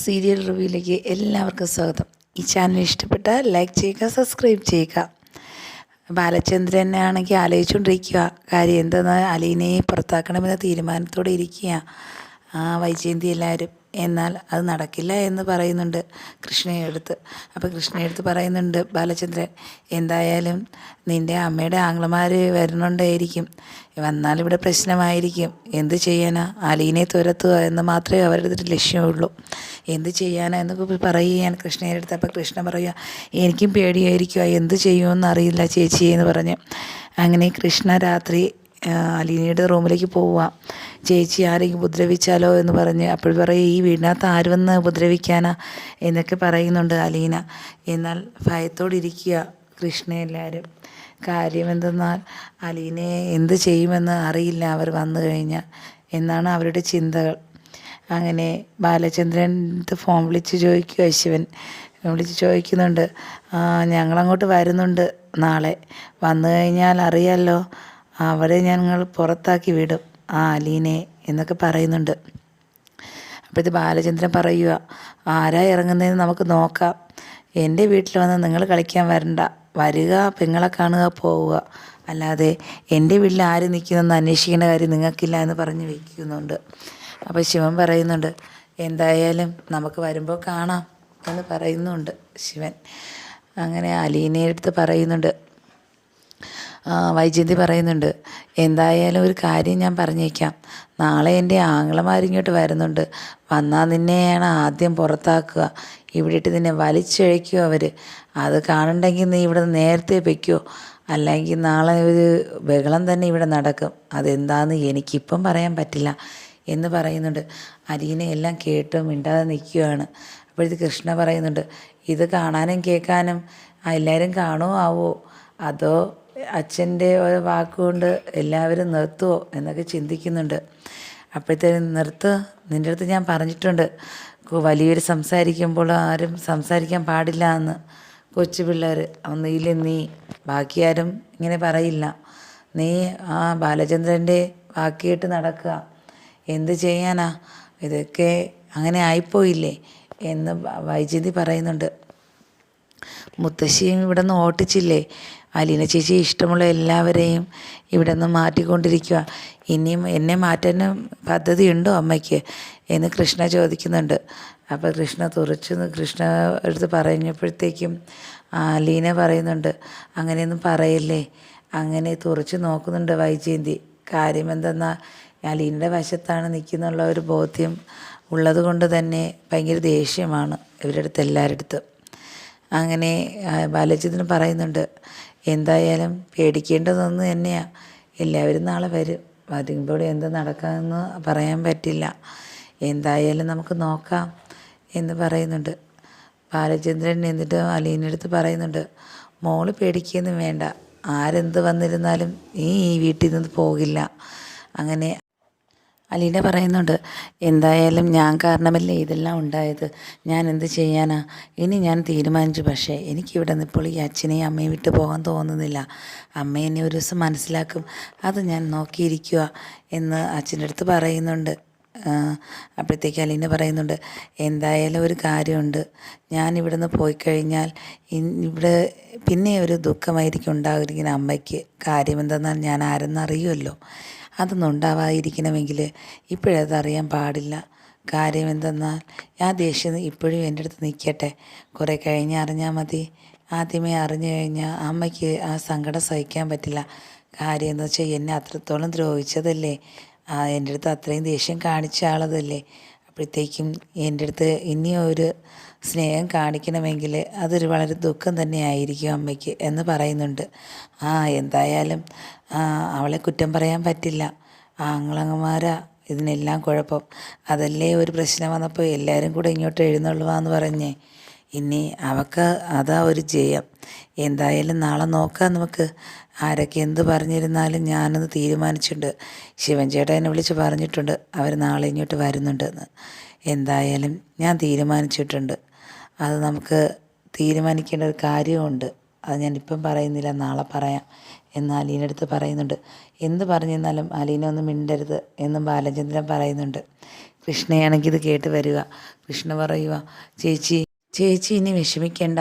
Serial റിവ്യൂയിലേക്ക് എല്ലാവർക്കും സ്വാഗതം. ഈ ചാനൽ ഇഷ്ടപ്പെട്ടാൽ ലൈക്ക് ചെയ്യുക, സബ്സ്ക്രൈബ് ചെയ്യുക. ബാലചന്ദ്രൻ ആണെങ്കിൽ ആലോചിച്ചുകൊണ്ടിരിക്കുക, കാര്യം എന്തെന്നാൽ അലീനയെ പുറത്താക്കണമെന്ന തീരുമാനത്തോടെ ഇരിക്കുക വൈജയന്തി എല്ലാവരും. എന്നാൽ അത് നടക്കില്ല എന്ന് പറയുന്നുണ്ട് കൃഷ്ണയെടുത്ത്. അപ്പോൾ കൃഷ്ണയെടുത്ത് പറയുന്നുണ്ട് ബാലചന്ദ്രൻ, എന്തായാലും നിൻ്റെ അമ്മയുടെ ആങ്ങളമാർ വരുന്നുണ്ടായിരിക്കും, വന്നാൽ ഇവിടെ പ്രശ്നമായിരിക്കും. എന്ത് ചെയ്യാനാ, അലീനെ തുരത്തുക എന്ന് മാത്രമേ അവരുടെ ലക്ഷ്യമുള്ളൂ. എന്ത് ചെയ്യാനാ എന്നൊക്കെ പറയുകയാണ് കൃഷ്ണയുടെ അടുത്ത്. അപ്പോൾ കൃഷ്ണ പറയുക, എനിക്കും പേടിയായിരിക്കുക, എന്ത് ചെയ്യുമെന്ന് അറിയില്ല ചേച്ചി എന്ന് പറഞ്ഞ്. അങ്ങനെ കൃഷ്ണ രാത്രി അലീനയുടെ റൂമിലേക്ക് പോവുക. ചേച്ചി ആരെങ്കിലും ഉപദ്രവിച്ചാലോ എന്ന് പറഞ്ഞ്. അപ്പോൾ പറയും, ഈ വീടിനകത്ത് ആര് വന്ന് ഉപദ്രവിക്കാനാ എന്നൊക്കെ പറയുന്നുണ്ട് അലീന. എന്നാൽ ഭയത്തോടിരിക്കുക കൃഷ്ണ എല്ലാവരും. കാര്യം എന്തെന്നാൽ അലീനയെ എന്ത് ചെയ്യുമെന്ന് അറിയില്ല അവർ വന്നു കഴിഞ്ഞാൽ എന്നാണ് അവരുടെ ചിന്തകൾ. അങ്ങനെ ബാലചന്ദ്രൻ്റെ ഫോൺ വിളിച്ച് ചോദിക്കുക, ശിവൻ വിളിച്ച് ചോദിക്കുന്നുണ്ട്, ഞങ്ങളങ്ങോട്ട് വരുന്നുണ്ട് നാളെ, വന്നു കഴിഞ്ഞാൽ അറിയാമല്ലോ, അവരെ ഞങ്ങൾ പുറത്താക്കി വിടും അലീനെ എന്നൊക്കെ പറയുന്നുണ്ട്. അപ്പോഴത്തെ ബാലചന്ദ്രൻ പറയുക, ആരാ ഇറങ്ങുന്നതെന്ന് നമുക്ക് നോക്കാം, എൻ്റെ വീട്ടിൽ വന്ന് നിങ്ങൾ കളിക്കാൻ വരണ്ട, വരിക പെങ്ങളെ കാണുക പോവുക, അല്ലാതെ എൻ്റെ വീട്ടിൽ ആര് നിൽക്കുന്നെന്ന് അന്വേഷിക്കേണ്ട കാര്യം നിങ്ങൾക്കില്ല എന്ന് പറഞ്ഞ് വയ്ക്കുന്നുണ്ട്. അപ്പോൾ ശിവൻ പറയുന്നുണ്ട്, എന്തായാലും നമുക്ക് വരുമ്പോൾ കാണാം എന്ന് പറയുന്നുണ്ട് ശിവൻ. അങ്ങനെ അലീനയുടെ അടുത്ത് പറയുന്നുണ്ട്, വൈജയന്തി പറയുന്നുണ്ട്, എന്തായാലും ഒരു കാര്യം ഞാൻ പറഞ്ഞേക്കാം, നാളെ എൻ്റെ ആങ്ങളമാരിങ്ങോട്ട് വരുന്നുണ്ട്, വന്നാൽ നിന്നെയാണ് ആദ്യം പുറത്താക്കുക, ഇവിടെ ഇട്ട് നിന്നെ വലിച്ചഴയ്ക്കുമോ അവർ, അത് കാണണ്ടെങ്കിൽ നീ ഇവിടെ നേരത്തെ വയ്ക്കുമോ, അല്ലെങ്കിൽ നാളെ ഒരു ബഹളം തന്നെ ഇവിടെ നടക്കും, അതെന്താണെന്ന് എനിക്കിപ്പം പറയാൻ പറ്റില്ല എന്ന് പറയുന്നുണ്ട്. അലീന എല്ലാം കേട്ടോ മിണ്ടാതെ നിൽക്കുകയാണ്. അപ്പോഴത്തെ കൃഷ്ണ പറയുന്നുണ്ട്, ഇത് കാണാനും കേൾക്കാനും എല്ലാവരും കാണുമോ ആവോ, അതോ അച്ഛൻ്റെ ഒരു വാക്കുകൊണ്ട് എല്ലാവരും നിർത്തുമോ എന്നൊക്കെ ചിന്തിക്കുന്നുണ്ട്. അപ്പോഴത്തേനും നിൻ്റെ അടുത്ത് ഞാൻ പറഞ്ഞിട്ടുണ്ട്, വലിയൊരു സംസാരിക്കുമ്പോൾ ആരും സംസാരിക്കാൻ പാടില്ല എന്ന്. കൊച്ചു പിള്ളേർ ഒന്നില്ല, നീ ബാക്കി ആരും ഇങ്ങനെ പറയില്ല, നീ ബാലചന്ദ്രൻ്റെ വാക്കിയിട്ട് നടക്കുക, എന്ത് ചെയ്യാനാ, ഇതൊക്കെ അങ്ങനെ ആയിപ്പോയില്ലേ എന്ന് വൈജയന്തി പറയുന്നുണ്ട്. മുത്തശ്ശിയും ഇവിടെ നിന്ന് ഓട്ടിച്ചില്ലേ, അലീന ചേച്ചി ഇഷ്ടമുള്ള എല്ലാവരെയും ഇവിടെ നിന്ന് മാറ്റിക്കൊണ്ടിരിക്കുക, ഇനിയും എന്നെ മാറ്റാനും പദ്ധതിയുണ്ടോ അമ്മയ്ക്ക് എന്ന് കൃഷ്ണ ചോദിക്കുന്നുണ്ട്. അപ്പോൾ കൃഷ്ണ എടുത്ത് പറഞ്ഞപ്പോഴത്തേക്കും അലീന പറയുന്നുണ്ട്, അങ്ങനെയൊന്നും പറയല്ലേ, അങ്ങനെ തുറച്ച് നോക്കുന്നുണ്ട് വൈജയന്തി. കാര്യം എന്തെന്നാൽ അലീനയുടെ വശത്താണ് നിൽക്കുന്നുള്ള ഒരു ബോധ്യം ഉള്ളത് കൊണ്ട് തന്നെ ഭയങ്കര ദേഷ്യമാണ് ഇവരുടെ അടുത്ത് എല്ലാവരുടെ അടുത്ത്. അങ്ങനെ ബാലചന്ദ്രൻ പറയുന്നുണ്ട്, എന്തായാലും പേടിക്കേണ്ടതൊന്നും തന്നെയാണ്, എല്ലാവരും നാളെ വരുമ്പോൾ എന്ത് നടക്കാമെന്ന് പറയാൻ പറ്റില്ല, എന്തായാലും നമുക്ക് നോക്കാം എന്ന് പറയുന്നുണ്ട് ബാലചന്ദ്രൻ. എന്നിട്ട് അലീനയുടെ അടുത്ത് പറയുന്നുണ്ട്, മോള് പേടിക്കുകയൊന്നും വേണ്ട, ആരെന്ത് വന്നിരുന്നാലും ഈ വീട്ടിൽ നിന്ന് പോകില്ല. അങ്ങനെ അലീന പറയുന്നുണ്ട്, എന്തായാലും ഞാൻ കാരണമല്ലേ ഇതെല്ലാം ഉണ്ടായത്, ഞാൻ എന്ത് ചെയ്യാനാ, ഇനി ഞാൻ തീരുമാനിച്ചു, പക്ഷേ എനിക്കിവിടെ നിന്ന് ഇപ്പോൾ ഈ അച്ഛനെയും അമ്മയും വിട്ട് പോകാൻ തോന്നുന്നില്ല, അമ്മ എന്നെ ഒരു ദിവസം മനസ്സിലാക്കും, അത് ഞാൻ നോക്കിയിരിക്കുക എന്ന് അച്ഛൻ്റെ അടുത്ത് പറയുന്നുണ്ട്. അപ്പോഴത്തേക്ക് അലീന പറയുന്നുണ്ട്, എന്തായാലും ഒരു കാര്യമുണ്ട്, ഞാൻ ഇവിടെ നിന്ന് പോയി കഴിഞ്ഞാൽ ഇവിടെ പിന്നെ ഒരു ദുഃഖമായിരിക്കും ഉണ്ടായിരിക്കുന്ന അമ്മയ്ക്ക്, കാര്യം എന്തെന്നാൽ ഞാൻ ആരെന്നറിയുമല്ലോ, അതൊന്നും ഉണ്ടാവാതിരിക്കണമെങ്കിൽ ഇപ്പോഴതറിയാൻ പാടില്ല, കാര്യം എന്തെന്നാൽ ആ ദേഷ്യം ഇപ്പോഴും എൻ്റെ അടുത്ത് നിൽക്കട്ടെ, കുറേ കഴിഞ്ഞ് അറിഞ്ഞാൽ മതി, ആദ്യമേ അറിഞ്ഞു കഴിഞ്ഞാൽ അമ്മയ്ക്ക് ആ സങ്കടം സഹിക്കാൻ പറ്റില്ല, കാര്യം എന്ന് വെച്ചാൽ എന്നെ അത്രത്തോളം ദ്രോഹിച്ചതല്ലേ, എൻ്റെ അടുത്ത് അത്രയും ദേഷ്യം കാണിച്ച ആളതല്ലേ, അപ്പോഴത്തേക്കും എൻ്റെ അടുത്ത് ഇനിയും ഒരു സ്നേഹം കാണിക്കണമെങ്കിൽ അതൊരു വളരെ ദുഃഖം തന്നെയായിരിക്കും അമ്മയ്ക്ക് എന്ന് പറയുന്നുണ്ട്. എന്തായാലും അവളെ കുറ്റം പറയാൻ പറ്റില്ല, ആങ്ങളമാരാ ഇതിനെല്ലാം കുഴപ്പം, അതല്ലേ ഒരു പ്രശ്നം വന്നപ്പോൾ എല്ലാവരും കൂടെ ഇങ്ങോട്ട് എഴുന്നള്ളുവാന്ന് പറഞ്ഞേ, ഇനി അവൾക്ക് അതാ ഒരു ജയം. എന്തായാലും നാളെ നോക്കാം നമുക്ക്, ആരൊക്കെ എന്ത് പറഞ്ഞിരുന്നാലും ഞാനൊന്ന് തീരുമാനിച്ചിട്ടുണ്ട്, ശിവൻ ചേട്ടൻ എന്നെ വിളിച്ച് പറഞ്ഞിട്ടുണ്ട് അവർ നാളെ ഇങ്ങോട്ട് വരുന്നുണ്ടെന്ന്, എന്തായാലും ഞാൻ തീരുമാനിച്ചിട്ടുണ്ട്, അത് നമുക്ക് തീരുമാനിക്കേണ്ട ഒരു കാര്യമുണ്ട്, അത് ഞാനിപ്പം പറയുന്നില്ല, നാളെ പറയാം എന്ന് അലീനടുത്ത് പറയുന്നുണ്ട്. എന്ത് പറഞ്ഞിരുന്നാലും അലീന ഒന്നും മിണ്ടരുത് എന്നും ബാലചന്ദ്രൻ പറയുന്നുണ്ട്. കൃഷ്ണയാണെങ്കിൽ ഇത് കേട്ട് വരിക. കൃഷ്ണ പറയുക, ചേച്ചി ചേച്ചി ഇനി വിഷമിക്കണ്ട,